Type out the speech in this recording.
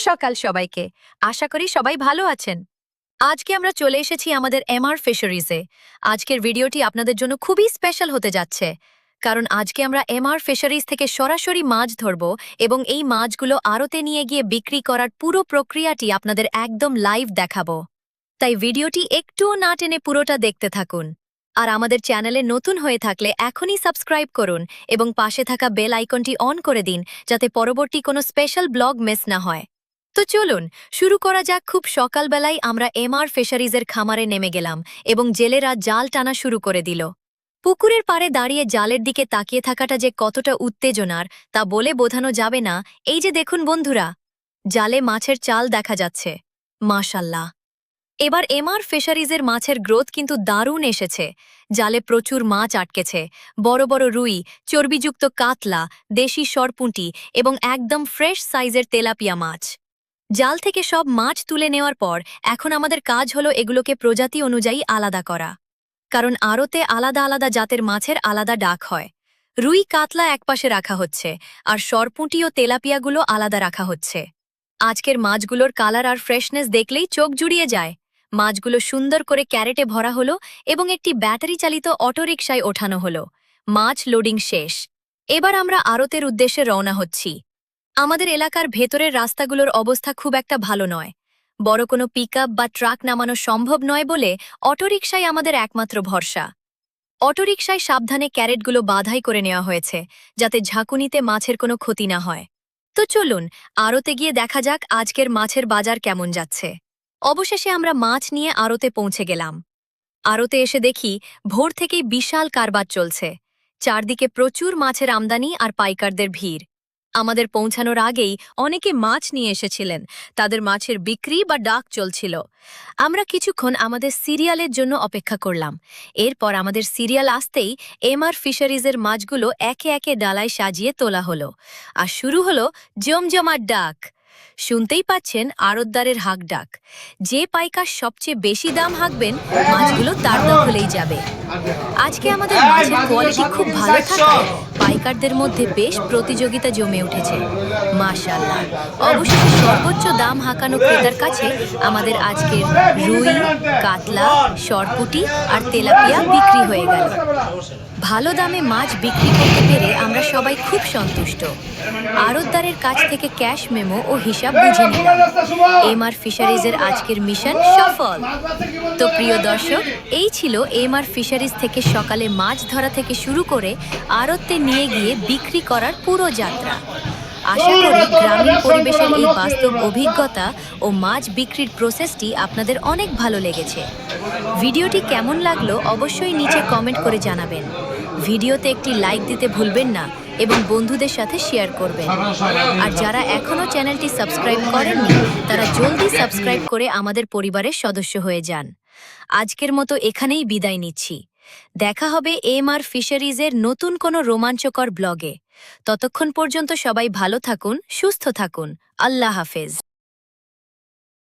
সকাল সবাইকে। আশা করি সবাই ভালো আছেন। আজকে আমরা চলে এসেছি আমাদের এমআর ফিশারিজে। আজকের ভিডিওটি আপনাদের জন্য খুবই স্পেশাল হতে যাচ্ছে, কারণ আজকে আমরা এমআর ফিশারিজ থেকে সরাসরি মাছ ধরব এবং এই মাছগুলো আড়তে নিয়ে গিয়ে বিক্রি করার পুরো প্রক্রিয়াটি আপনাদের একদম লাইভ দেখাবো। তাই ভিডিওটি একটুও না টেনে পুরোটা দেখতে থাকুন। আর আমাদের চ্যানেলে নতুন হয়ে থাকলে এখনই সাবস্ক্রাইব করুন এবং পাশে থাকা বেল আইকনটি অন করে দিন, যাতে পরবর্তী কোনো স্পেশাল ব্লগ মিস না হয়। তো চলুন শুরু করা যাক। খুব সকালবেলায় আমরা এমআর ফিশারিজের খামারে নেমে গেলাম এবং জেলেরা জাল টানা শুরু করে দিল। পুকুরের পাড়ে দাঁড়িয়ে জালের দিকে তাকিয়ে থাকাটা যে কতটা উত্তেজনার তা বলে বোঝানো যাবে না। এই যে দেখুন বন্ধুরা, জালে মাছের চাল দেখা যাচ্ছে। মাশাল্লাহ, এবার এমআর ফিশারিজের মাছের গ্রোথ কিন্তু দারুণ এসেছে। জালে প্রচুর মাছ আটকেছে, বড় বড় রুই, চর্বিযুক্ত কাতলা, দেশি সরপুঁটি এবং একদম ফ্রেশ সাইজের তেলাপিয়া মাছ। জাল থেকে সব মাছ তুলে নেওয়ার পর এখন আমাদের কাজ হলো এগুলোকে প্রজাতি অনুযায়ী আলাদা করা, কারণ আড়তে আলাদা আলাদা জাতের মাছের আলাদা ডাক হয়। রুই কাতলা একপাশে রাখা হচ্ছে আর সরপুঁটি ও তেলাপিয়াগুলো আলাদা রাখা হচ্ছে। আজকের মাছগুলোর কালার আর ফ্রেশনেস দেখলেই চোখ জুড়িয়ে যায়। মাছগুলো সুন্দর করে ক্যারেটে ভরা হলো এবং একটি ব্যাটারি চালিত অটোরিকশায় ওঠানো হলো। মাছ লোডিং শেষ। এবার আমরা আড়তের উদ্দেশ্যে রওনা হচ্ছি। আমাদের এলাকার ভেতরের রাস্তাগুলোর অবস্থা খুব একটা ভালো নয়। বড় কোনো পিকআপ বা ট্রাক নামানো সম্ভব নয় বলে অটোরিকশাই আমাদের একমাত্র ভরসা। অটোরিকশায় সাবধানে ক্যারেটগুলো বাধাই করে নেওয়া হয়েছে, যাতে ঝাঁকুনিতে মাছের কোনো ক্ষতি না হয়। তো চলুন আড়তে গিয়ে দেখা যাক আজকের মাছের বাজার কেমন যাচ্ছে। অবশেষে আমরা মাছ নিয়ে আড়তে পৌঁছে গেলাম। আড়তে এসে দেখি ভোর থেকেই বিশাল কারবার চলছে। চারদিকে প্রচুর মাছের আমদানি আর পাইকারদের ভিড়। আমাদের পৌঁছানোর আগেই অনেকে মাছ নিয়ে এসেছিলেন, তাদের মাছের বিক্রি বা ডাক চলছিল। আমরা কিছুক্ষণ আমাদের সিরিয়ালের জন্য অপেক্ষা করলাম। এরপর আমাদের সিরিয়াল আসতেই এমআর ফিশারিজের মাছগুলো একে একে ডালায় সাজিয়ে তোলা হলো, আর শুরু হলো জমজমাট ডাক। শুনতেই পাচ্ছেন আড়তদারের হাঁক ডাক। যে পাইকার সবচেয়ে বেশি দাম হাঁকবেন, মাছগুলো তার দখলেই যাবে। আজকে আমাদের মাছের কোয়ালিটি খুব ভালো থাকায় পাইকারদের মধ্যে বেশ প্রতিযোগিতা জমে উঠেছে। মাশাআল্লাহ, অবশেষে সর্বোচ্চ দাম হাঁকানো ক্রেতার কাছে আমাদের আজকের রুই, কাতলা, সরপুঁটি আর তেলাপিয়া বিক্রি হয়ে গেল। ভালো দামে মাছ বিক্রি করতে পেরে আমরা সবাই খুব সন্তুষ্ট। আড়তদারের কাছ থেকে ক্যাশ মেমো ও হিসাব বুঝে নিলাম। এমআর ফিশারিজের আজকের মিশন সফল। তো প্রিয় দর্শক, এই ছিল এমআর ফিশারিজ থেকে সকালে মাছ ধরা থেকে শুরু করে আড়তে নিয়ে গিয়ে বিক্রি করার পুরো যাত্রা। আশা করি গ্রামীণ পরিবেশের এই বাস্তব অভিজ্ঞতা ও মাছ বিক্রির প্রসেসটি আপনাদের অনেক ভালো লেগেছে। ভিডিওটি কেমন লাগলো অবশ্যই নিচে কমেন্ট করে জানাবেন। ভিডিওতে একটি লাইক দিতে ভুলবেন না এবং বন্ধুদের সাথে শেয়ার করবেন। আর যারা এখনও চ্যানেলটি সাবস্ক্রাইব করেননি, তারা জলদি সাবস্ক্রাইব করে আমাদের পরিবারের সদস্য হয়ে যান। আজকের মতো এখানেই বিদায় নিচ্ছি। দেখা হবে এমআর ফিশারিজের নতুন কোনো রোমাঞ্চকর ব্লগে। ততক্ষণ পর্যন্ত সবাই ভালো থাকুন, সুস্থ থাকুন। আল্লাহ হাফেজ।